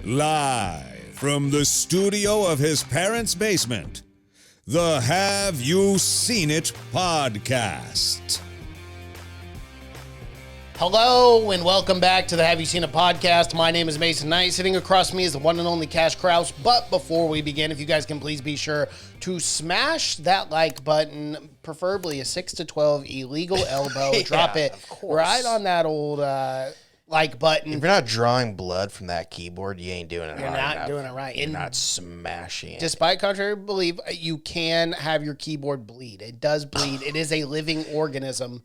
Live from the studio of his parents' basement, the Have You Seen It podcast. Hello and welcome back to the Have You Seen It podcast. My name is Mason Knight. Sitting across me is the one and only Cash Kraus. But before we begin, if you guys can please be sure to smash that like button, preferably a 6 to 12 illegal elbow. Yeah, Drop it of course. right on that old like button. If you're not drawing blood from that keyboard, you ain't doing it You're hard not enough. doing it right. You're And not smashing it. despite contrary belief, you can have your keyboard bleed. It does bleed. It is a living organism.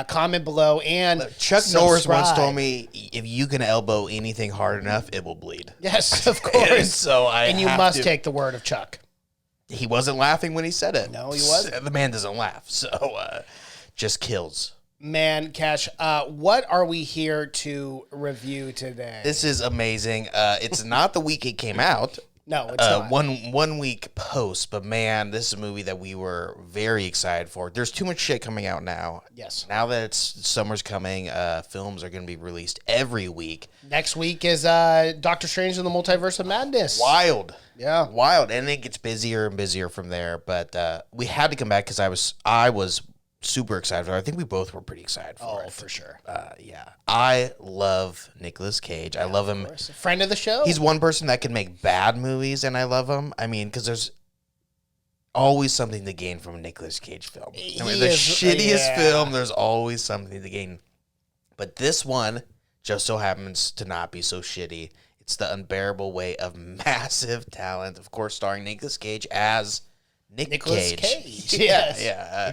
Comment below and Chuck Norris once subscribe. told me, if you can elbow anything hard enough, it will bleed. Yes, of course. So and you must take the word of Chuck. He wasn't laughing when he said it. No, he wasn't. The man doesn't laugh, so just kills. Man, Cash, what are we here to review today? This is amazing. It's not the week it came out. No, it's not. One week post, but man, this is a movie that we were very excited for. There's too much shit coming out now. Yes. Now that summer's coming, films are going to be released every week. Next week is Doctor Strange and the Multiverse of Madness. Wild. Yeah. Wild. And it gets busier and busier from there. But we had to come back because I was super excited for it. I think we both were pretty excited for it. Oh, for sure. Yeah. I love Nicolas Cage. I love him. A friend of the show. He's one person that can make bad movies, and I love him. I mean, because there's always something to gain from a Nicolas Cage film. I mean, the shittiest film, there's always something to gain. But this one just so happens to not be so shitty. It's The Unbearable Way of Massive Talent, of course, starring Nicolas Cage as Nicolas Cage. Cage. Yes. Yeah.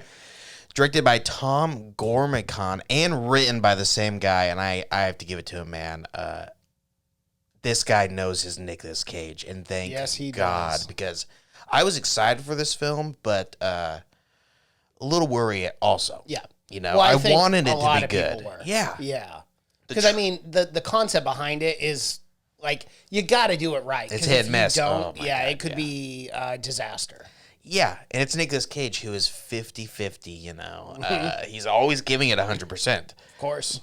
Directed by Tom Gormican and written by the same guy, and I have to give it to him, man. This guy knows his Nicolas Cage, and thank God, does. because I was excited for this film, but a little worried also. Yeah. You know, Well, I I think wanted a it lot to of be people good. were. Yeah. Yeah. Because, I mean, the concept behind it is, like, you got to do it right. It's 'Cause hit if and miss. you Oh, don't, my yeah, God, it could yeah. be a disaster. Yeah, and it's Nicolas Cage, who is 50-50, you know. He's always giving it 100%. Of course.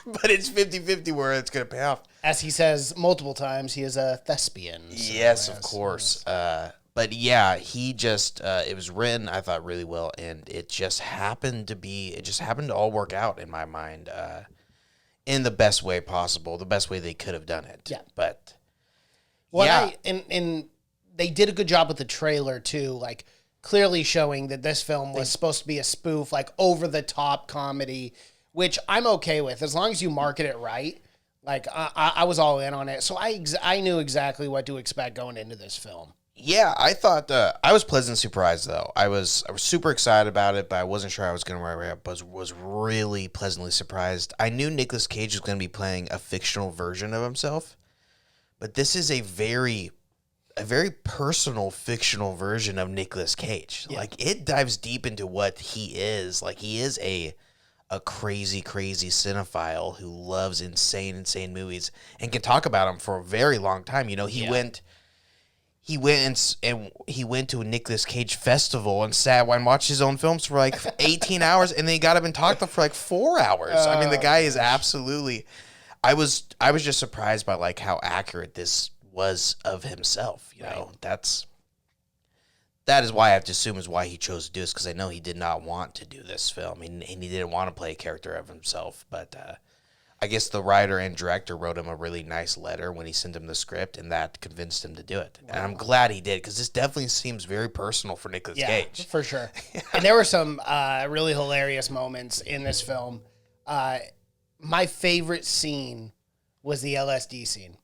But it's 50-50 where it's going to pay off. As he says multiple times, he is a thespian. So Yes, of course. But yeah, he just, it was written, I thought, really well, and it just happened to all work out in my mind in the best way possible, the best way they could have done it. Yeah. But, Well, yeah. and they did a good job with the trailer, too, like, clearly showing that this film was supposed to be a spoof, like, over-the-top comedy, which I'm okay with, as long as you market it right. Like, I was all in on it, so I knew exactly what to expect going into this film. Yeah, I thought I was pleasantly surprised though. I was super excited about it, but I wasn't sure I was going to write it. But was really pleasantly surprised. I knew Nicolas Cage was going to be playing a fictional version of himself, but this is a very personal fictional version of Nicolas Cage. Yeah. Like it dives deep into what he is. Like he is a crazy cinephile who loves insane movies and can talk about them for a very long time. You know, he went to a Nicolas Cage festival and sat and watched his own films for like 18 hours, and then he got up and talked for like 4 hours. I mean, the guy is absolutely. I was just surprised by like how accurate this was of himself. You know, that is why I have to assume is why he chose to do this, because I know he did not want to do this film, and he didn't want to play a character of himself, but. I guess the writer and director wrote him a really nice letter when he sent him the script, and that convinced him to do it. Wow. And I'm glad he did, because this definitely seems very personal for Nicolas Cage. For sure. And there were some really hilarious moments in this film. My favorite scene was the LSD scene.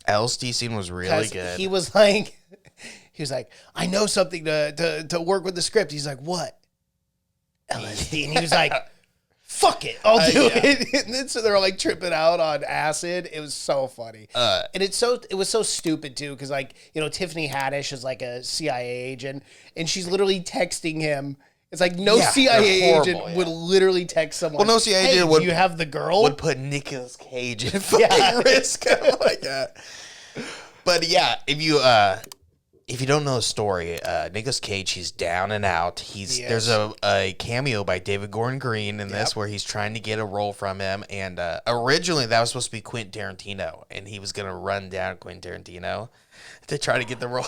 LSD scene was really good. He was like, I know something to work with the script. He's like, what? LSD. And he was like, fuck it, I'll do it. And then so they're like tripping out on acid. It was so funny. And it was so stupid too, because like, you know, Tiffany Haddish is like a CIA agent, and she's literally texting him. It's like no CIA agent would literally text someone. Well, no CIA agent would. You have the girl would put Nicolas Cage in fucking risk. Like that. But yeah, if you if you don't know the story, Nicolas Cage, he's down and out. There's a cameo by David Gordon Green in this where he's trying to get a role from him. And originally that was supposed to be Quentin Tarantino, and he was going to run down Quentin Tarantino to try to get the role.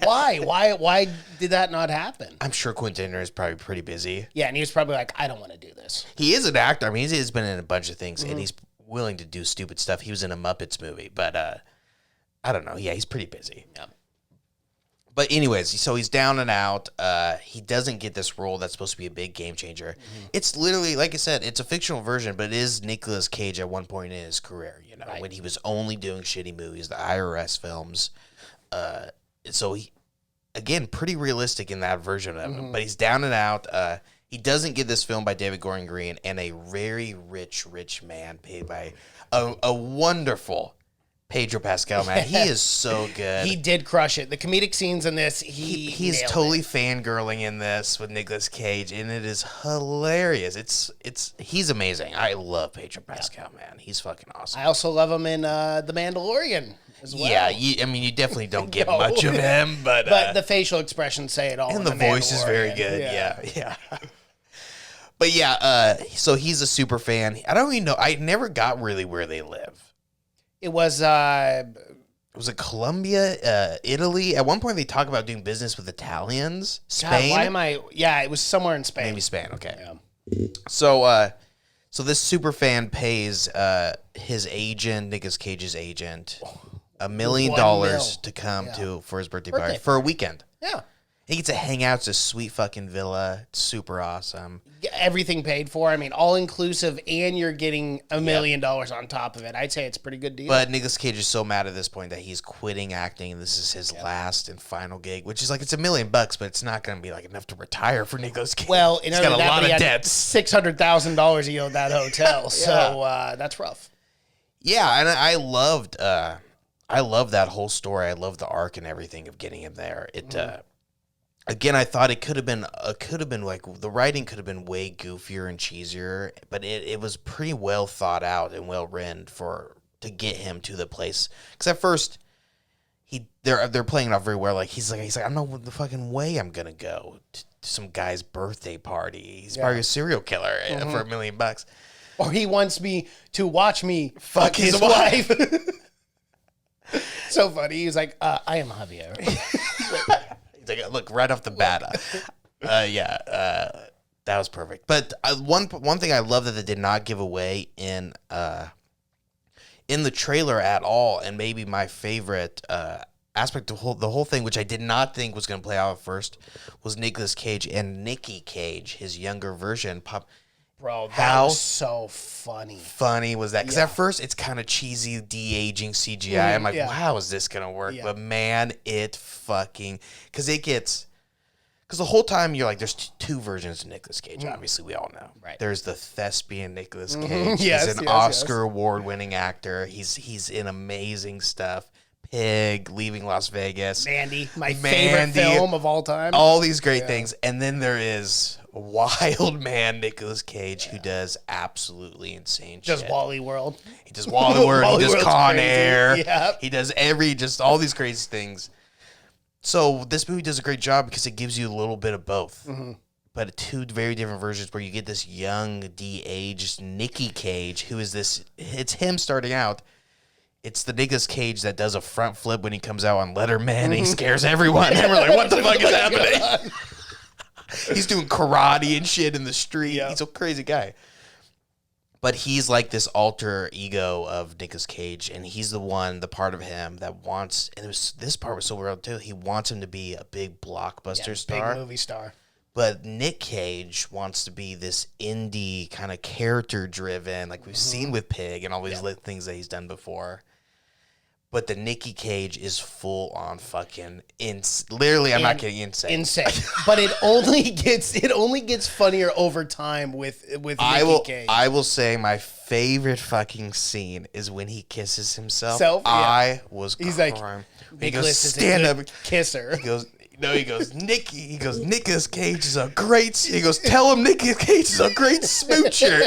Why? Why did that not happen? I'm sure Quentin Tarantino is probably pretty busy. Yeah, and he was probably like, I don't want to do this. He is an actor. I mean, he's been in a bunch of things, and he's willing to do stupid stuff. He was in a Muppets movie, but I don't know. Yeah, he's pretty busy. Yeah. But anyways, so he's down and out. He doesn't get this role that's supposed to be a big game changer. It's literally, like I said, it's a fictional version, but it is Nicolas Cage at one point in his career, when he was only doing shitty movies, the IRS films. So he, again, pretty realistic in that version of him. But he's down and out. He doesn't get this film by David Gordon Green, and a very rich man paid by a wonderful Pedro Pascal, man. He is so good. He did crush it. The comedic scenes in this, he's totally fangirling in this with Nicolas Cage, and it is hilarious. He's amazing. I love Pedro Pascal, man. He's fucking awesome. I also love him in The Mandalorian as well. Yeah, you definitely don't get much of him, but the facial expressions say it all. And the voice is very good. Yeah. But yeah, so he's a super fan. I don't even know. I never got really where they live. It was Was it Colombia, Italy? At one point, they talk about doing business with Italians. Spain? God, why am I? Yeah, it was somewhere in Spain. Maybe Spain. Okay. Yeah. So this super fan pays his agent, Nicolas Cage's agent, $1 million to come for his birthday party for a weekend. Yeah. He gets to hang out. It's a sweet fucking villa. It's super awesome. Everything paid for. I mean, all inclusive, and you're getting $1 million on top of it. I'd say it's a pretty good deal. But Nicolas Cage is so mad at this point that he's quitting acting, and this is his last and final gig, which is like, it's $1 million, but it's not going to be like enough to retire for Nicolas Cage. Well, he's got a lot of debts. $600,000 he owed that hotel, so that's rough. Yeah, and I loved that whole story. I loved the arc and everything of getting him there. Again, I thought it could have been like, the writing could have been way goofier and cheesier, but it was pretty well thought out and well written to get him to the place. Because at first, they're playing it off very well. Like he's like, I don't know the fucking way I'm gonna go to some guy's birthday party. He's probably a serial killer for $1 million. Or he wants me to watch me fuck his wife. So funny. He's like, I am Javier. Like, look, right off the bat, that was perfect. But one thing I love that they did not give away in the trailer at all, and maybe my favorite aspect of the whole thing, which I did not think was going to play out at first, was Nicolas Cage and Nicky Cage, his younger version. Bro, that was so funny. Funny was that? Because at first it's kind of cheesy, de-aging CGI. I'm like, how is this going to work? But man, it fucking... Because the whole time you're like, there's two versions of Nicolas Cage. Obviously, we all know. Right. There's the thespian Nicolas Cage. Yes, he's an Oscar award-winning actor. He's in amazing stuff. Pig, Leaving Las Vegas. Mandy, my favorite film of all time. All these great things. And then there is wild man Nicolas Cage who does absolutely insane shit. Just Wally World. He does Wally World. He does Con Air. Yep. He does all these crazy things. So this movie does a great job because it gives you a little bit of both. But two very different versions where you get this young, de-aged Nicky Cage who is this... It's him starting out. It's the Nicolas Cage that does a front flip when he comes out on Letterman and he scares everyone. And we're like, what the fuck is happening? He's doing karate and shit in the street. Yeah. He's a crazy guy. But he's like this alter ego of Nicolas Cage, and he's the part of him that wants, and this part was so real too, he wants him to be a big blockbuster star. Big movie star. But Nick Cage wants to be this indie kind of character-driven, like we've seen with Pig and all these things that he's done before. But the Nicky Cage is full on fucking literally, I'm not kidding, insane. But it only gets funnier over time with Nicky Cage. I will say my favorite fucking scene is when he kisses himself. I was He's crying. like, he goes, stand up, kisser. He goes, Nicolas Cage is a great, he goes, tell him Nicolas Cage is a great smoocher.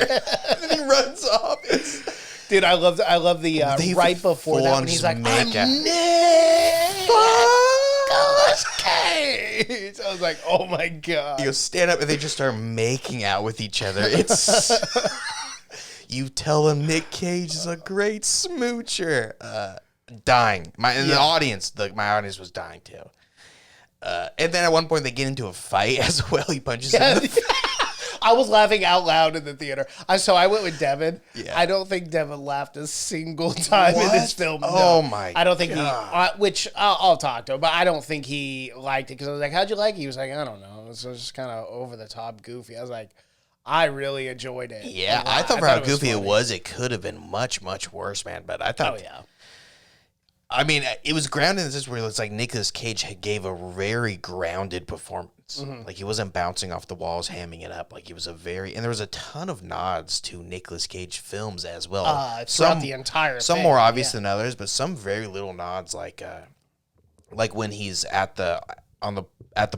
And then he runs off. Dude, I love the right before that when he's like, I'm Nick. Nicolas Cage. I was like, oh my God. You go stand up and they just start making out with each other. It's you tell them Nick Cage is a great smoocher. Dying. The audience, my audience was dying too. And then at one point they get into a fight as well. He punches him in the face. I was laughing out loud in the theater. So I went with Devin. Yeah. I don't think Devin laughed a single time in this film. Oh no. my! I don't think God. he. Which I'll talk to him, but I don't think he liked it because I was like, "How'd you like it?" He was like, "I don't know. It was just kind of over the top, goofy." I was like, "I really enjoyed it." Yeah, I thought for how goofy it was, it could have been much, much worse, man. But I thought, oh yeah. I mean, it was grounded in this where it's like Nicolas Cage gave a very grounded performance. Like he wasn't bouncing off the walls, hamming it up. Like he was and there was a ton of nods to Nicolas Cage films as well. Throughout the entire some thing, more obvious than others, but some very little nods, like when he's at the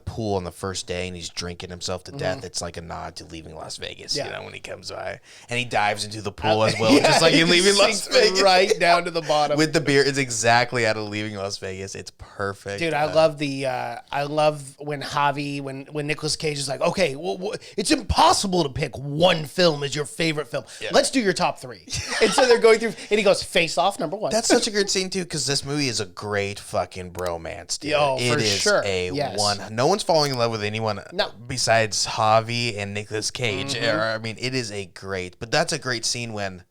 pool on the first day and he's drinking himself to death. It's like a nod to Leaving Las Vegas, you know, when he comes by and he dives into the pool as well, just like in Leaving Las Vegas, right down to the bottom with the beer. It's exactly out of Leaving Las Vegas. It's perfect, dude. I love when Javi, when Nicolas Cage is like, okay, well, it's impossible to pick one film as your favorite film. Let's do your top 3. And so they're going through, and he goes, Face Off, number 1. That's such a great scene too, because this movie is a great fucking bromance, dude. For sure. No one's falling in love with anyone besides Javi and Nicolas Cage. I mean, it is but that's a great scene when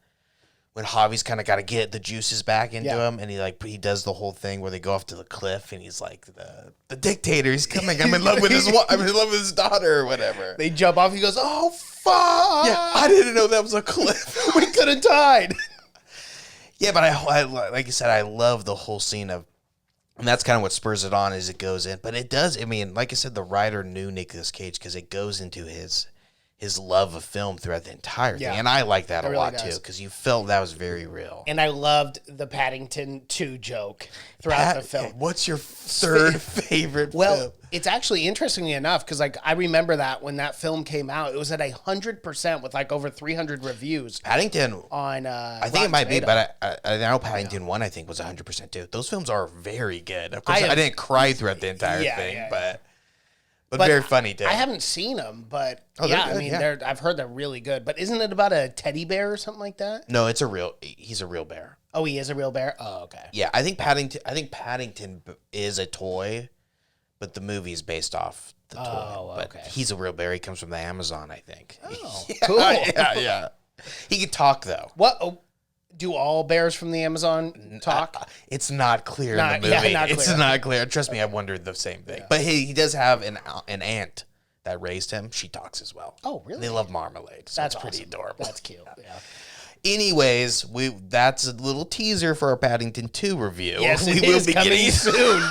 Javi's kind of got to get the juices back into him, and he does the whole thing where they go off to the cliff, and he's like, the dictator, he's coming. I'm in love with I'm in love with his daughter or whatever. They jump off. He goes, oh fuck! Yeah, I didn't know that was a cliff. We could have died. Yeah, but I like you said, I love the whole scene of. And that's kind of what spurs it on as it goes in. But it does, I mean, like I said, the writer knew Nicolas Cage because it goes into his love of film throughout the entire thing. And I like that a lot, too, because you felt that was very real. And I loved the Paddington 2 joke throughout the film. What's your third favorite film? It's actually interestingly enough, because like I remember that when that film came out, it was at 100% with like over 300 reviews. Paddington on I think it might be, but I know Paddington 1 I think was 100% too. Those films are very good. Of course, I didn't cry throughout the entire thing, but very funny too. I haven't seen them, but I've heard they're really good. But isn't it about a teddy bear or something like that? No, he's a real bear. Oh, he is a real bear? Oh, okay. Yeah, I think Paddington is a toy. But the movie is based off the toy. Oh, okay. But he's a real bear. He comes from the Amazon, I think. Oh, cool. Yeah. He could talk, though. What? Oh, do all bears from the Amazon talk? It's not clear in the movie. Not clear. It's not clear. Trust me, I wondered the same thing. Yeah. But he does have an aunt that raised him. She talks as well. Oh, really? And they love marmalade. So that's pretty awesome. adorable. That's cute. Yeah. Anyways, that's a little teaser for our Paddington 2 review. Yes, it will be coming soon.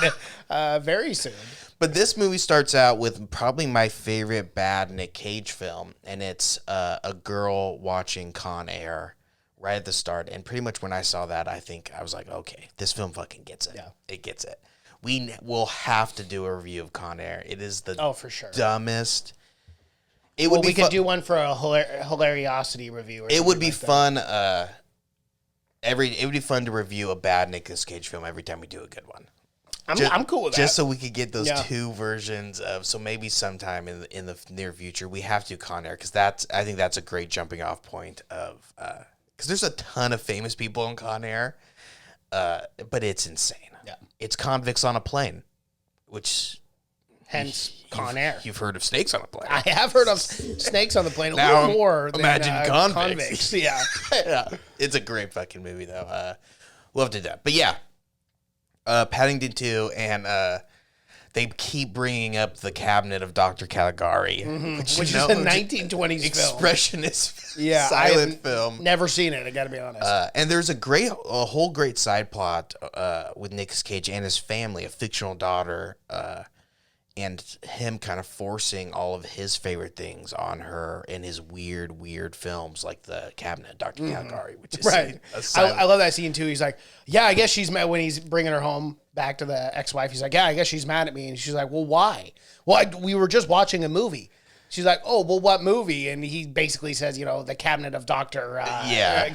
Very soon. But this movie starts out with probably my favorite bad Nick Cage film, and it's a girl watching Con Air right at the start. And pretty much when I saw that, I was like, okay, this film fucking gets it. Yeah. It gets it. We will have to do a review of Con Air. It is the for sure. dumbest. We could do one for a hilariosity review. It would be fun. It would be fun to review a bad Nicolas Cage film every time we do a good one. I'm cool with that. Just so we could get those two versions of. So maybe sometime in the near future we have to Con Air, because I think that's a great jumping off point of because there's a ton of famous people in Con Air, but it's insane. Yeah, it's convicts on a plane, which hence Con Air. You've heard of snakes on a plane. I have heard of snakes on the plane. Now, little more imagine than convicts. Yeah, yeah, it's a great fucking movie though. We'll have to do that, but yeah. Paddington 2, and they keep bringing up the Cabinet of Dr. Caligari, which is a 1920s expressionist silent film. Never seen it, I gotta be honest. And there's a whole great side plot with Nicolas Cage and his family, a fictional daughter, and him kind of forcing all of his favorite things on her in his weird films, like the Cabinet of Dr. Caligari, which is right. I love that scene too. He's like, yeah, I guess she's mad when he's bringing her home back to the ex-wife. He's like, yeah, I guess she's mad at me. And she's like, well, why? Well, we were just watching a movie. She's like, oh, well, what movie? And he basically says, the Cabinet of Dr.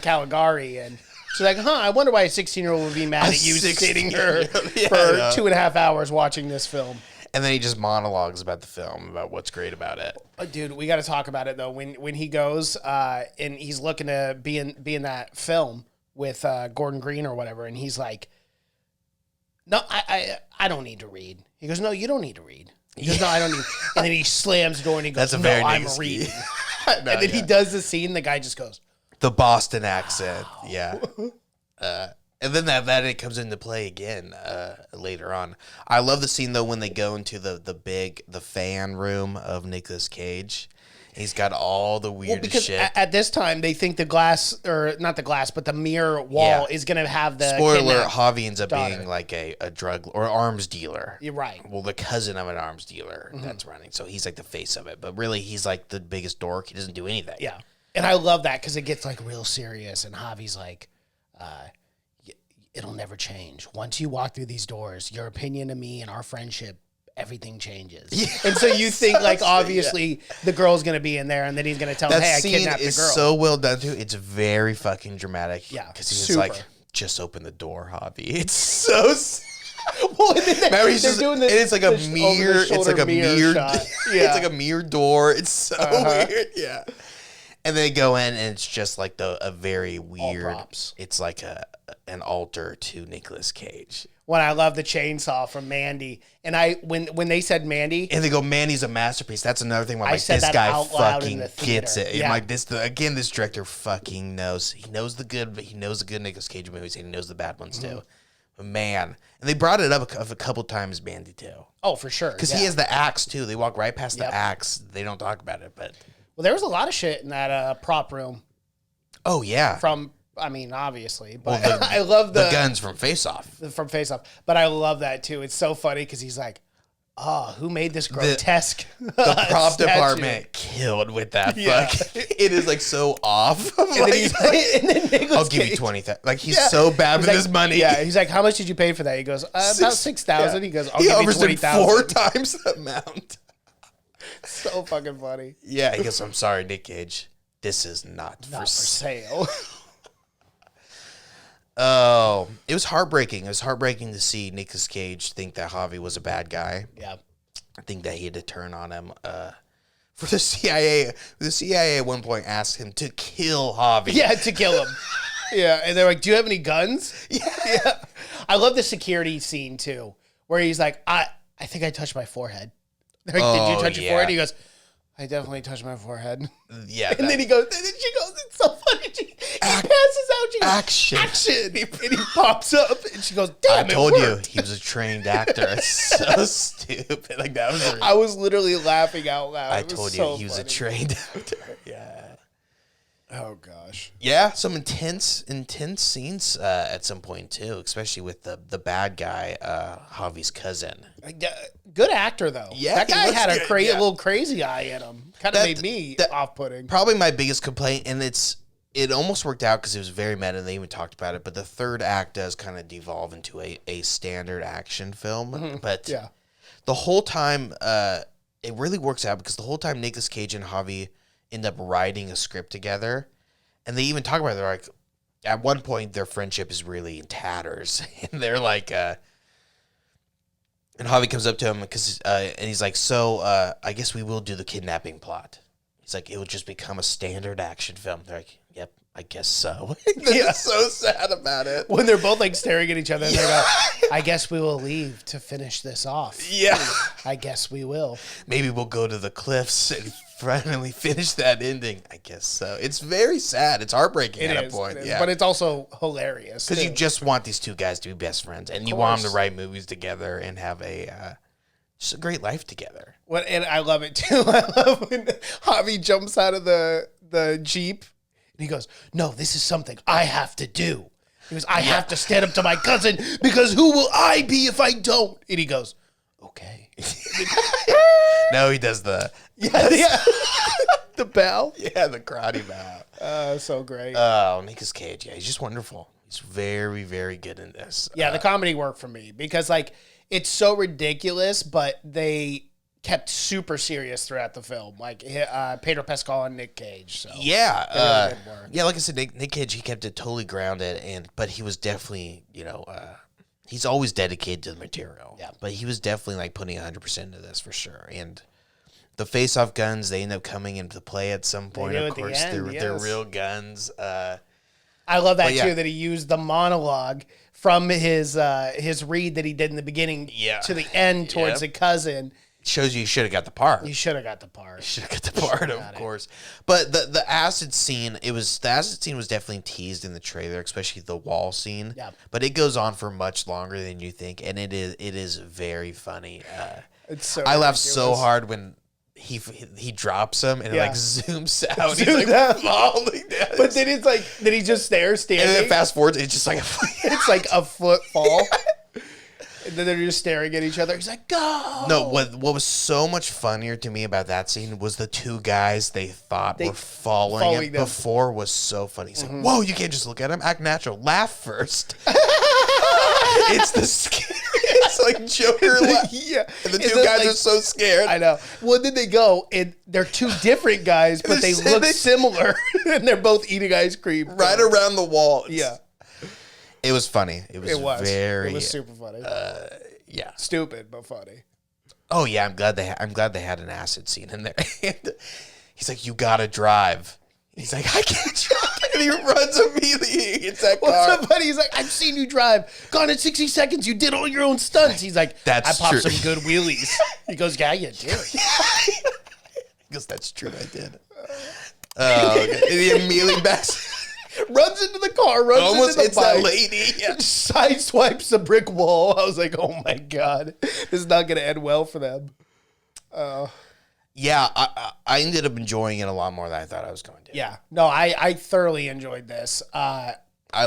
Caligari. And She's like, I wonder why a 16-year-old would be mad at you sitting her for 2.5 hours watching this film. And then he just monologues about the film, about what's great about it. Dude, we got to talk about it, though. When he goes and he's looking to be in that film with Gordon Green or whatever, and he's like, no, I don't need to read. He goes, no, you don't need to read. He goes, no, I don't need. And then he slams the door and he goes, no, I'm reading. And then he does the scene. The guy just goes. The Boston accent, yeah. And then that it comes into play again later on. I love the scene, though, when they go into the fan room of Nicolas Cage. He's got all the weirdest shit. At this time, they think the glass, or not the glass, but the mirror wall is going to have the... Spoiler alert, Javi ends up being like a drug or arms dealer. You're right. Well, the cousin of an arms dealer that's running. So he's like the face of it. But really, he's like the biggest dork. He doesn't do anything. Yeah. And I love that because it gets like real serious. And Javi's like, it'll never change. Once you walk through these doors, your opinion of me and our friendship, everything changes. Yes. And so you think like obviously the girl's gonna be in there, and then he's gonna tell him, "Hey, I kidnapped the girl." That scene is so well done too. It's very fucking dramatic. Yeah, because he's like, "Just open the door, Javi." It's so. Well, remember, he's just doing it's like a mirror. It's like a mirror. Yeah. It's like a mirror door. It's so weird. Yeah. And they go in, and it's just like a very weird. It's like an altar to Nicolas Cage. When I love the chainsaw from Mandy, and when they said Mandy, and they go, Mandy's a masterpiece. That's another thing where I'm like, this guy fucking gets it. Yeah. Like this director fucking knows. He knows the good, but he knows the good Nicolas Cage movies, and he knows the bad ones too. But man, and they brought it up a couple times, Mandy too. Oh, for sure, because he has the axe too. They walk right past the axe. They don't talk about it, but well, there was a lot of shit in that prop room. Oh yeah, obviously, but I love the guns from Face Off. But I love that too. It's so funny because he's like, who made this grotesque? The prop department killed with that. Yeah. It is like so off. And then I'll give you 20,000. Like he's so bad with his money. Yeah, he's like, how much did you pay for that? He goes, about 6,000. He goes, I'll give you 20,000. 4 times the amount. So fucking funny. Yeah, he goes, I'm sorry, Nick Cage. This is not for sale. Oh, it was heartbreaking. It was heartbreaking to see Nicolas Cage think that Javi was a bad guy. Yeah. I think that he had to turn on him for the CIA. The CIA at one point asked him to kill Javi. Yeah, to kill him. Yeah, and they're like, do you have any guns? Yeah. I love the security scene, too, where he's like, I think I touched my forehead. They're like, did you touch your forehead? He goes, I definitely touched my forehead. Yeah. And then she goes, it's so funny. She passes out. She goes, action. And he pops up and she goes, damn, I told you he was a trained actor. It's so stupid. Like that was I was literally laughing out loud. I told you he was a trained actor. Yeah. Oh gosh. Yeah, some intense scenes at some point too, especially with the bad guy, Javi's cousin. Good actor though. Yeah, that guy had a little crazy eye in him. Kind of made me off-putting. Probably my biggest complaint, and it almost worked out because it was very meta, and they even talked about it. But the third act does kind of devolve into a standard action film. Mm-hmm. But the whole time, it really works out because the whole time Nicolas Cage and Javi end up writing a script together, and they even talk about it. They're like, at one point, their friendship is really in tatters, and they're like, and Javi comes up to him and he's like, so I guess we will do the kidnapping plot. He's like, it will just become a standard action film. They're like, yep, I guess so. They're so sad about it. When they're both like staring at each other and they go, I guess we will leave to finish this off. Yeah. I guess we will. Maybe we'll go to the cliffs and finally finish that ending. I guess so. It's very sad. It's heartbreaking at a point. Yeah. But it's also hilarious. Because you just want these two guys to be best friends, and you want them to write movies together and have just a great life together. And I love it too. I love when Javi jumps out of the Jeep and he goes, no, this is something I have to do. He goes, I have to stand up to my cousin because who will I be if I don't? And he goes, okay. No, he does the the bow. Yeah, the karate bow. So great. Oh, Nicolas Cage. Yeah, he's just wonderful. He's very, very good in this. Yeah, the comedy worked for me because like it's so ridiculous, but they kept super serious throughout the film, like Pedro Pascal and Nick Cage. So Yeah, really did work. yeah. Like I said, Nick Cage, he kept it totally grounded, but he was definitely, he's always dedicated to the material. Yeah. But he was definitely like putting 100% into this for sure. And the face-off guns, they end up coming into play at some point. do Of at the course, end, they're yes. real guns. I love that But yeah. too, that he used the monologue from his read that he did in the beginning to the end towards the cousin. Shows you should have got the part. You should have got the part. Should have got the part, of course. But the acid scene, was definitely teased in the trailer, especially the wall scene. Yeah. But it goes on for much longer than you think, and it is very funny. It's so I laughed so ridiculous. hard when he drops him and it like zooms out. He's Zooms like out. falling down. But then it's like, then he just stares standing. And then fast forward, it's just like It's like a foot fall. And then they're just staring at each other. He's like, go! No, what was so much funnier to me about that scene was the two guys they thought were following following him them. before was so funny. He's like, whoa, you can't just look at him. Act natural. Laugh first. It's the scariest, like, Joker laugh. Yeah. And the And two then, guys like, are so scared. I know. Well, then they go, and they're two different guys, but they They're look sitting- similar. And they're both eating ice cream. Right around the wall. Yeah. It was funny. It was very... It was super funny. yeah. Stupid, but funny. Oh, yeah, I'm glad they had an acid scene in there. And he's like, you gotta drive. He's like, I can't drive. And he runs immediately. He hits that car. Well, somebody, he's like, I've seen you drive. Gone in 60 seconds. You did all your own stunts. He's like, That's I popped true. some good wheelies. He goes, yeah, you did. He goes, that's true, I did. Okay. And he immediately backs. Runs into the car, runs Almost into the hits bike. that lady. Yeah. Sideswipes the brick wall. I was like, oh my God. This is not going to end well for them. Yeah, I ended up enjoying it a lot more than I thought I was going to. Yeah. No, I thoroughly enjoyed this. I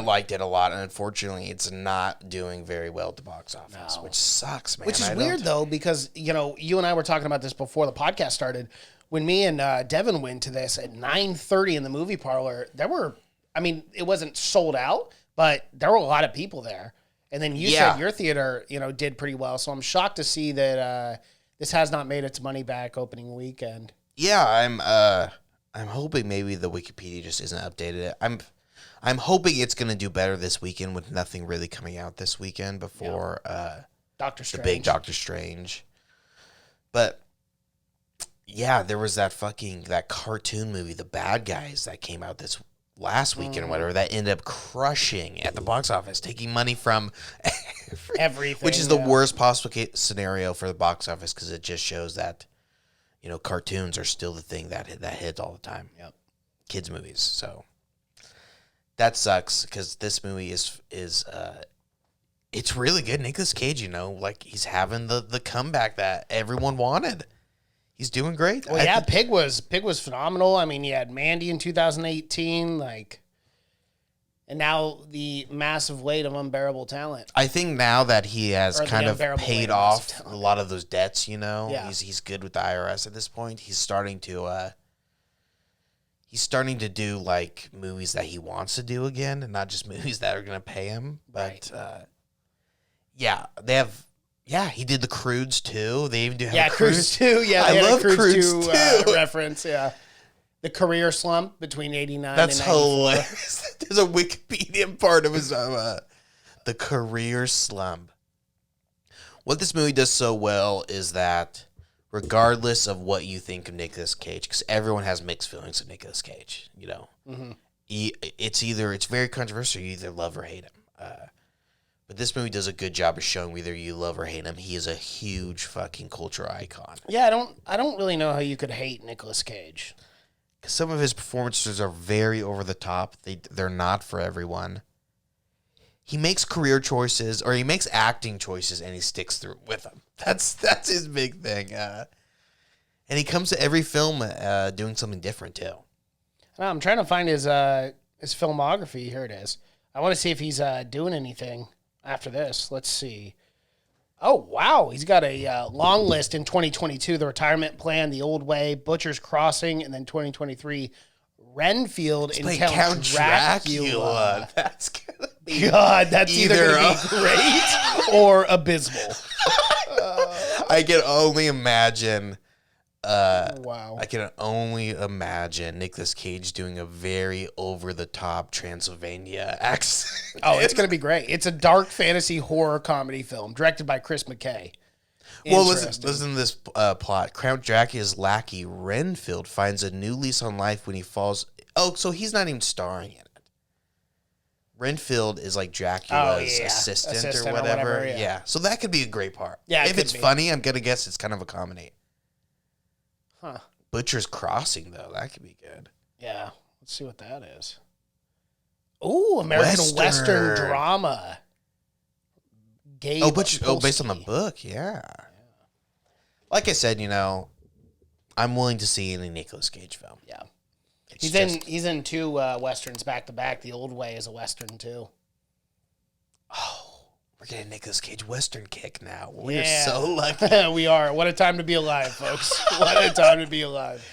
liked it a lot, and unfortunately, it's not doing very well at the box office, which sucks, man. Which is weird, though, because, you and I were talking about this before the podcast started. When me and Devin went to this at 9:30 in the movie parlor, it wasn't sold out, but there were a lot of people there. And then you said your theater, did pretty well. So I'm shocked to see that this has not made its money back opening weekend. Yeah, I'm hoping maybe the Wikipedia just isn't updated. I'm hoping it's going to do better this weekend with nothing really coming out this weekend before Doctor the Strange. big Doctor Strange. But yeah, there was that cartoon movie, The Bad Guys, that came out this last weekend or whatever, that ended up crushing at the box office, taking money from Everything. which is the worst possible scenario for the box office, because it just shows that cartoons are still the thing that hits all the time. Yep. Kids movies. So that sucks, because this movie is it's really good. Nicolas Cage, he's having the comeback that everyone wanted. He's doing great. Well, yeah, Pig was phenomenal. I mean, he had Mandy in 2018, and now the massive weight of Unbearable Talent. I think now that he has Or the kind of unbearable weight paid of off massive a talent. lot of those debts, Yeah. he's good with the IRS at this point. He's starting to do like movies that he wants to do again, and not just movies that are going to pay him. But he did The Croods too. They even do have a Cruise 2. Yeah, I they had love a Cruise Cruise 2 2. reference. Yeah, the career slump between 89 That's and 94. hilarious. There's a Wikipedia part of his the career slump. What this movie does so well is that, regardless of what you think of Nicolas Cage, because everyone has mixed feelings of Nicolas Cage, it's very controversial. You either love or hate him. But this movie does a good job of showing whether you love or hate him. He is a huge fucking culture icon. Yeah, I don't really know how you could hate Nicolas Cage. Because some of his performances are very over the top. They're not for everyone. He makes career choices, or he makes acting choices, and he sticks through with them. That's his big thing. And he comes to every film doing something different too. I'm trying to find his filmography. Here it is. I want to see if he's doing anything after this. Let's see. Oh, wow. He's got a long list in 2022. The Retirement Plan, The Old Way, Butcher's Crossing, and then 2023, Renfield and Count Dracula. That's gonna be. God, that's either Either going to be great or abysmal. I can only imagine. Wow. I can only imagine Nicolas Cage doing a very over-the-top Transylvania accent. Oh, it's going to be great. It's a dark fantasy horror comedy film directed by Chris McKay. Well, listen to this plot. Count Dracula's lackey, Renfield, finds a new lease on life when he falls... Oh, so he's not even starring in it. Renfield is like Dracula's assistant or whatever. Yeah. So that could be a great part. Yeah, if it's funny, I'm going to guess it's kind of a comedy. Huh. Butcher's Crossing, though. That could be good. Yeah. Let's see what that is. Ooh, American Western drama. Gabe based on the book, yeah. Like I said, I'm willing to see any Nicolas Cage film. Yeah. He's in two Westerns back to back. The Old Way is a Western, too. Oh. We're getting a Nicolas Cage Western kick now. We're so lucky. We are. What a time to be alive, folks. What a time to be alive.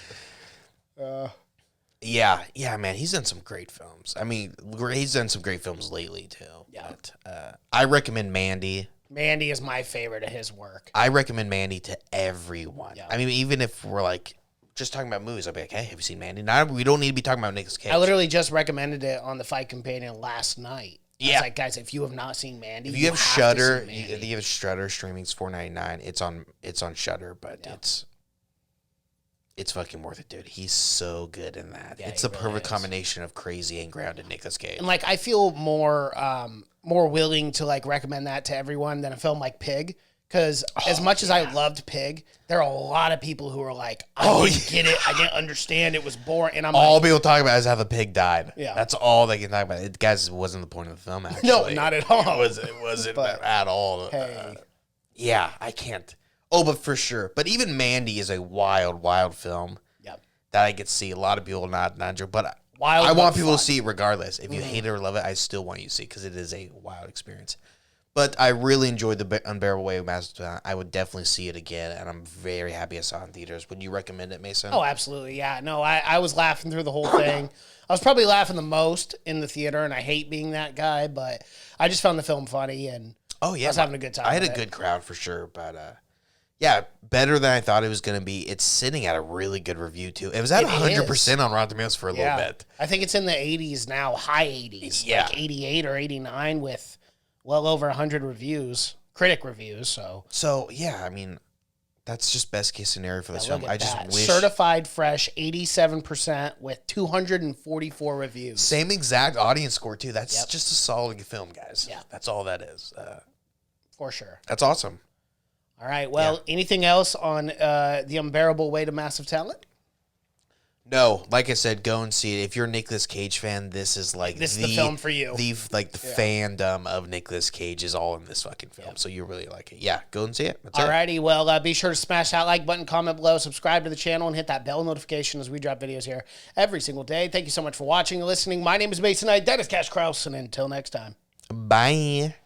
Yeah, man. He's done some great films. I mean, he's done some great films lately, too. Yeah. But, I recommend Mandy. Mandy is my favorite of his work. I recommend Mandy to everyone. Yeah. I mean, even if we're like just talking about movies, I'll be like, hey, have you seen Mandy? Now, we don't need to be talking about Nicolas Cage. I literally just recommended it on the Fight Companion last night. Yeah. I was like, guys, if you have not seen Mandy, if you have Shudder, if you have Shudder streaming, it's $4.99. It's on Shudder, but it's fucking worth it, dude. He's so good in that. Yeah, it's a perfect combination of crazy and grounded Nicolas Cage. And like, I feel more willing to like recommend that to everyone than a film like Pig. Because as much as I loved Pig, there are a lot of people who are like, I didn't get it. I didn't understand. It was boring. And I'm all people talk about is how the pig died. Yeah. That's all they can talk about. It, guys, it wasn't the point of the film, actually. No, not at all. It wasn't at all. Hey. Yeah, I can't. Oh, but for sure. But even Mandy is a wild, wild film that I get to see. A lot of people not enjoy. But I want people to see it regardless. If you hate it or love it, I still want you to see it because it is a wild experience. But I really enjoyed The Unbearable Weight of Massive Talent. I would definitely see it again, and I'm very happy I saw it in theaters. Would you recommend it, Mason? Oh, absolutely, yeah. No, I was laughing through the whole thing. I was probably laughing the most in the theater, and I hate being that guy, but I just found the film funny, and I was having a good time. I had a good crowd for sure, but better than I thought it was going to be. It's sitting at a really good review, too. It was at 100% on Rotten Tomatoes for a little bit. I think it's in the 80s now, high 80s, like 88 or 89 with well over 100 reviews, critic reviews. So yeah, I mean, that's just best case scenario for this film. I just wish certified fresh, 87% with 244 reviews. Same exact audience score too. That's just a solid film, guys. Yeah, that's all that is. For sure. That's awesome. All right. Well, anything else on The Unbearable Weight of Massive Talent? No, like I said, go and see it. If you're a Nicolas Cage fan, this is the film for you. The fandom of Nicolas Cage is all in this fucking film, so you really like it. Yeah, go and see it. That's Alrighty, well, be sure to smash that like button, comment below, subscribe to the channel, and hit that bell notification as we drop videos here every single day. Thank you so much for watching and listening. My name is Mason Knight. That is Cash Krause, and until next time. Bye.